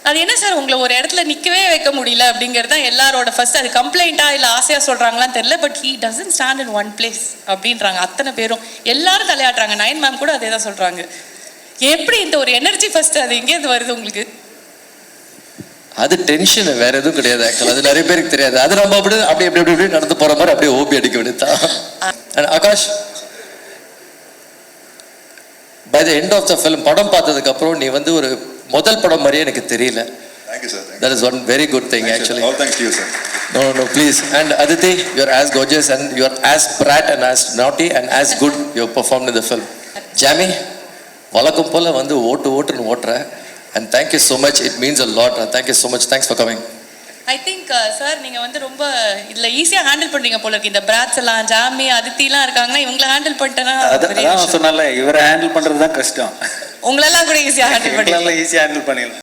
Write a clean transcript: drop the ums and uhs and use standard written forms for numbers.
அது என்ன சார் உங்களை ஒரு இடத்துல நிற்கவே வைக்க முடியல அப்படிங்கிறது தான் எல்லாரோட ஃபர்ஸ்ட். அது கம்ப்ளைண்ட்டா இல்லை ஆசையாக சொல்கிறாங்களான்னு தெரியல. But he doesn't stand in one place அப்படின்றாங்க அத்தனை பேரும். எல்லாரும் தலையாட்டுறாங்க. நயன் மேம் கூட அதே தான் சொல்கிறாங்க. எப்படி இந்த ஒரு எனர்ஜி ஃபர்ஸ்ட் அது எங்கேருந்து வருது உங்களுக்கு? அது டென்ஷன், வேற எதுவும் கிடையாது. ஆக்சுவலா அது நிறைய பேருக்கு தெரியாது. அது நம்ம அப்படி அப்படி அப்படி அப்படி நடந்து போற மாதிரி அப்படியே ஓபி அடிக்க வேண்டியதான். Akash, by the end of the film படம் பார்த்ததுக்கு அப்புறம் நீ வந்து ஒரு முதல் படம் மாதிரியே எனக்கு தெரியல. Thank you, sir. That is one very good thing, actually. All thanks to you, sir. No, please. And Aditi, you're as gorgeous and you're as brat and as naughty and as good you performed in the film. Jamie, வழக்கம் போல வந்து ஓட்டுன்னு ஓட்டுற. And thank you so much. It means a lot. Thank you so much. Thanks for coming. I think sir நீங்கள் வந்து ரொம்ப இதில் ஈஸியாக handle பண்ணுறீங்க போல இருக்கு. இந்த பிராட்ஸ் எல்லாம், ஜாமி, அதித்திலாம் இருக்காங்கன்னா இவங்களை ஹேண்டில் பண்ணிட்டேன்னா அதான் சொன்னால இவரை ஹேண்டில் பண்ணுறது தான் கஷ்டம். உங்களெல்லாம் கூட ஈஸியாக ஹேண்டில் பண்ணி ஈஸியாக ஹேண்டில் பண்ணிடலாம்.